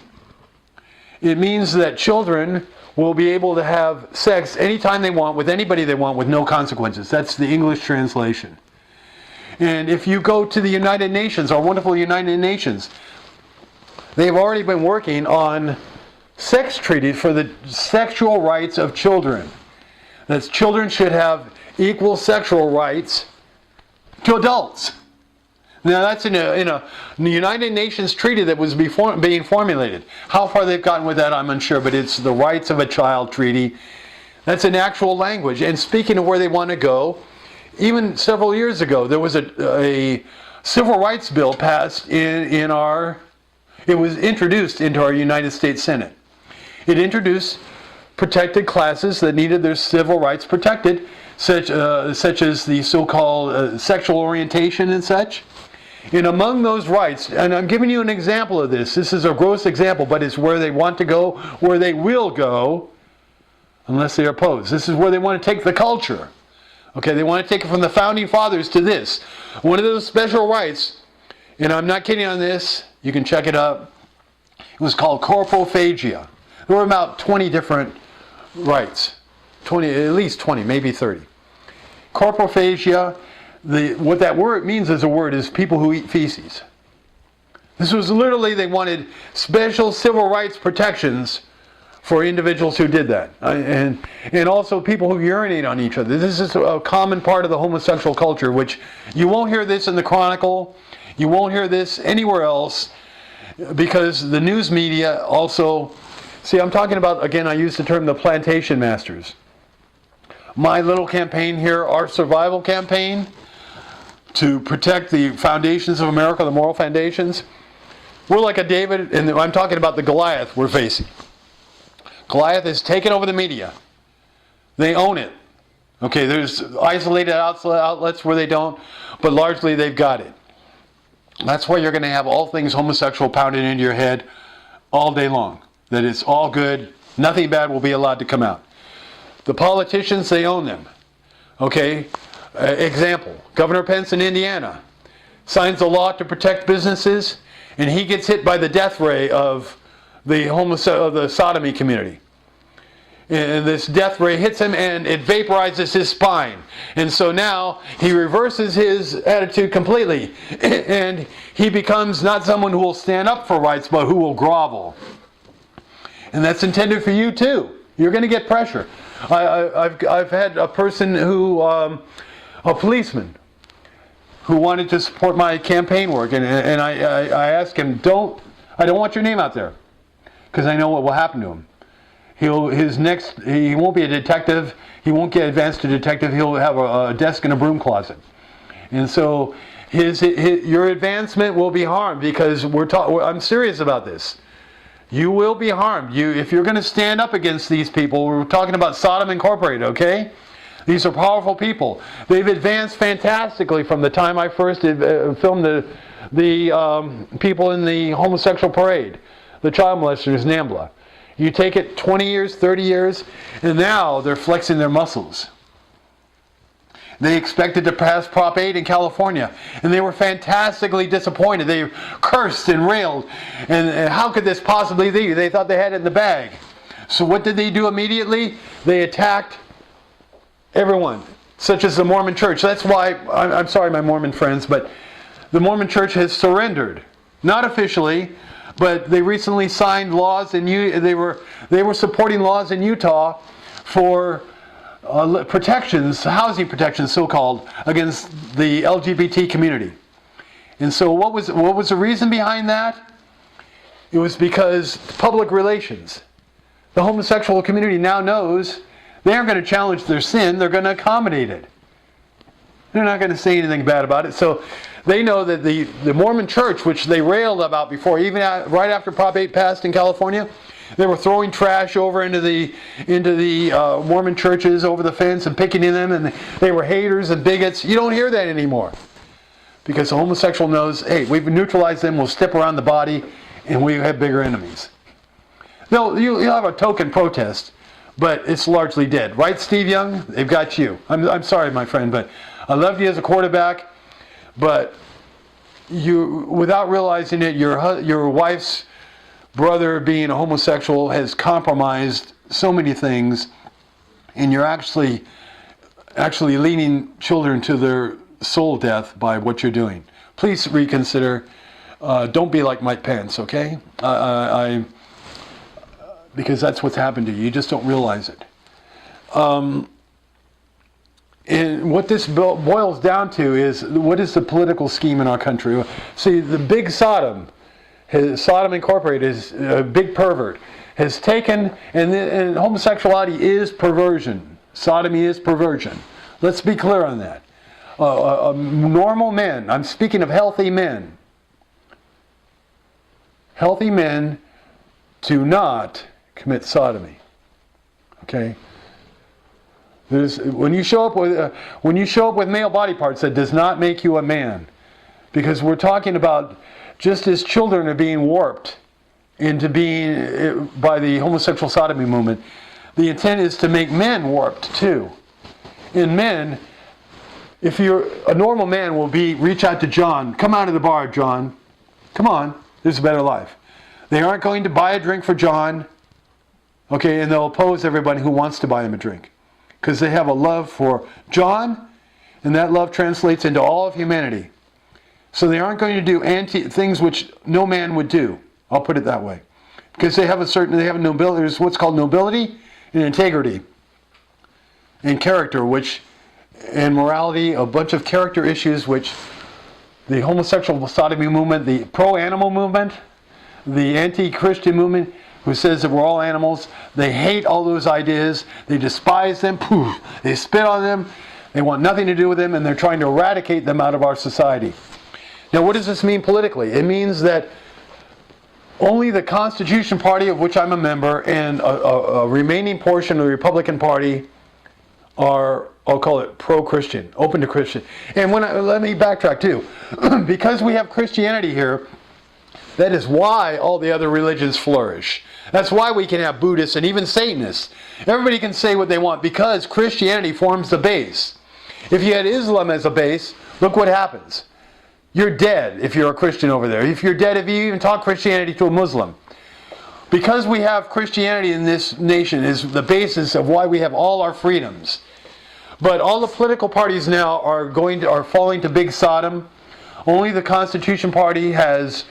It means that children will be able to have sex anytime they want with anybody they want with no consequences. That's the English translation. And if you go to the United Nations, our wonderful United Nations, they've already been working on sex treaties for the sexual rights of children. That children should have equal sexual rights to adults. Now that's in a United Nations treaty that was being formulated. How far they've gotten with that, I'm unsure, but it's the Rights of a Child Treaty. That's an actual language. And speaking of where they want to go, even several years ago, there was a civil rights bill passed it was introduced into our United States Senate. It introduced protected classes that needed their civil rights protected, such as the so-called sexual orientation and such. And among those rights, and I'm giving you an example of this. This is a gross example, but it's where they want to go, where they will go, unless they are opposed. This is where they want to take the culture. Okay, they want to take it from the founding fathers to this. One of those special rights, and I'm not kidding on this, you can check it up, it was called corporophagia. There were about 20 different rights. At least 20, maybe 30. Corporophagia, what that word means as a word is people who eat feces. This was literally, they wanted special civil rights protections for individuals who did that. And also people who urinate on each other. This is a common part of the homosexual culture, which you won't hear this in the Chronicle, you won't hear this anywhere else, because the news media also, see, I'm talking about, again, I use the term the plantation masters. My little campaign here, our survival campaign, to protect the foundations of America, the moral foundations, we're like a David, and I'm talking about the Goliath we're facing. Goliath has taken over the media. They own it. Okay, there's isolated outlets where they don't, but largely they've got it. That's why you're going to have all things homosexual pounded into your head all day long. That it's all good, nothing bad will be allowed to come out. The politicians, they own them. Okay? Example, Governor Pence in Indiana signs a law to protect businesses, and he gets hit by the death ray of the sodomy community. And this death ray hits him and it vaporizes his spine. And so now he reverses his attitude completely. And he becomes not someone who will stand up for rights, but who will grovel. And that's intended for you too. You're going to get pressure. I've had a person who, a policeman, who wanted to support my campaign work, and I asked him, I don't want your name out there, because I know what will happen to him. He won't be a detective. He won't get advanced to detective. He'll have a desk in a broom closet, and so your advancement will be harmed, because I'm serious about this. You will be harmed. If you're going to stand up against these people, we're talking about Sodom Incorporated, okay? These are powerful people. They've advanced fantastically from the time I first filmed the people in the homosexual parade, the child molesters in NAMBLA. You take it 20 years, 30 years, and now they're flexing their muscles. They expected to pass Prop 8 in California, and they were fantastically disappointed. They cursed and railed, and how could this possibly be? They thought they had it in the bag. So what did they do immediately? They attacked everyone, such as the Mormon Church. That's why, I'm sorry, my Mormon friends, but the Mormon Church has surrendered. Not officially, but they recently signed laws, and they were supporting laws in Utah for protections, housing protections, so-called, against the LGBT community. And so what was the reason behind that? It was because public relations. The homosexual community now knows they aren't going to challenge their sin, they're going to accommodate it. They're not going to say anything bad about it. So they know that the Mormon Church, which they railed about before, even right after Prop 8 passed in California, they were throwing trash over into the Mormon churches over the fence and picking in them, and they were haters and bigots. You don't hear that anymore, because the homosexual knows, hey, we've neutralized them, we'll step around the body, and we have bigger enemies. No, you'll have a token protest, but it's largely dead. Right, Steve Young? They've got you. I'm sorry, my friend, but I loved you as a quarterback, but you, without realizing it, your wife's brother being a homosexual has compromised so many things, and you're actually leading children to their soul death by what you're doing. Please reconsider. Don't be like Mike Pence, okay? Because that's what's happened to you. You just don't realize it. And what this boils down to is, what is the political scheme in our country? See, the big Sodom Incorporated, is a big pervert, has taken, and homosexuality is perversion. Sodomy is perversion. Let's be clear on that. Normal men, I'm speaking of healthy men. Healthy men do not commit sodomy. Okay? When you show up with male body parts, that does not make you a man, because we're talking about just as children are being warped into being by the homosexual sodomy movement. The intent is to make men warped too. In men, if you're a normal man, will reach out to John. Come out of the bar, John. Come on, there's a better life. They aren't going to buy a drink for John, okay, and they'll oppose everybody who wants to buy him a drink, because they have a love for John, and that love translates into all of humanity. So they aren't going to do things which no man would do. I'll put it that way, because they have a nobility. There's what's called nobility and integrity and character, and morality, a bunch of character issues which the homosexual sodomy movement, the pro-animal movement, the anti-Christian movement, who says that we're all animals, they hate all those ideas, they despise them, they spit on them, they want nothing to do with them, and they're trying to eradicate them out of our society. Now, what does this mean politically? It means that only the Constitution Party, of which I'm a member, and a remaining portion of the Republican Party are, I'll call it pro-Christian, open to Christian. And let me backtrack too. Because we have Christianity here, that is why all the other religions flourish. That's why we can have Buddhists and even Satanists. Everybody can say what they want, because Christianity forms the base. If you had Islam as a base, look what happens. You're dead if you're a Christian over there. If you're dead if you even taught Christianity to a Muslim. Because we have Christianity in this nation is the basis of why we have all our freedoms. But all the political parties now are falling to Big Sodom. Only the Constitution Party has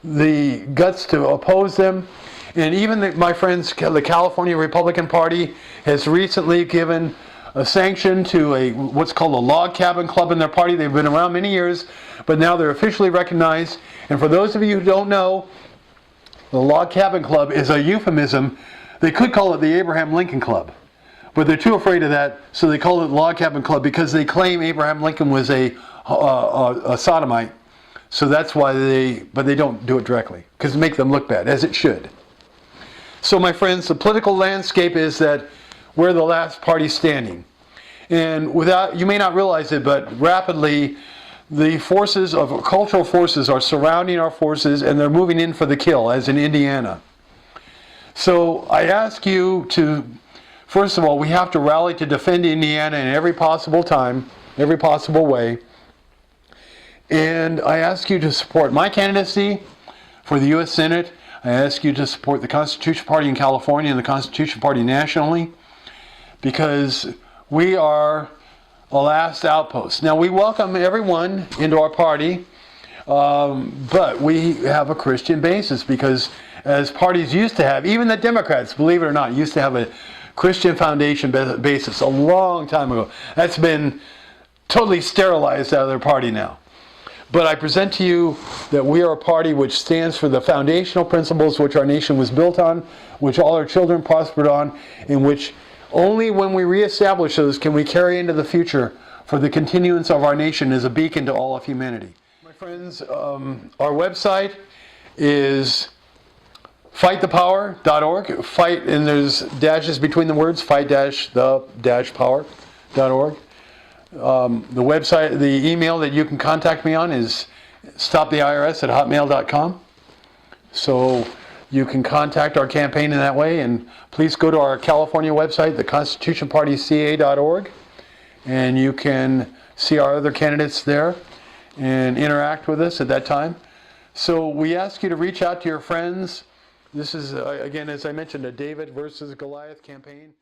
the guts to oppose them. And even my friends, the California Republican Party has recently given a sanction to what's called a log cabin club in their party. They've been around many years, but now they're officially recognized. And for those of you who don't know, the log cabin club is a euphemism. They could call it the Abraham Lincoln Club, but they're too afraid of that, so they call it log cabin club, because they claim Abraham Lincoln was a sodomite. So that's why but they don't do it directly, because it makes them look bad, as it should. So my friends, the political landscape is that we're the last party standing. And you may not realize it, but rapidly the cultural forces are surrounding our forces, and they're moving in for the kill, as in Indiana. So I ask you to, first of all, we have to rally to defend Indiana in every possible time, every possible way. And I ask you to support my candidacy for the U.S. Senate. I ask you to support the Constitution Party in California and the Constitution Party nationally, because we are a last outpost. Now, we welcome everyone into our party, but we have a Christian basis, because as parties used to have, even the Democrats, believe it or not, used to have a Christian foundation basis a long time ago. That's been totally sterilized out of their party now. But I present to you that we are a party which stands for the foundational principles which our nation was built on, which all our children prospered on, in which only when we reestablish those can we carry into the future for the continuance of our nation as a beacon to all of humanity. My friends, our website is fightthepower.org. Fight, and there's dashes between the words, fight-the-power.org. The website, the email that you can contact me on is stoptheirs@hotmail.com. So You can contact our campaign in that way, and please go to our California website, theconstitutionpartyca.org, and you can see our other candidates there and interact with us at that time. So we ask you to reach out to your friends. This is, again, as I mentioned, a David versus Goliath campaign.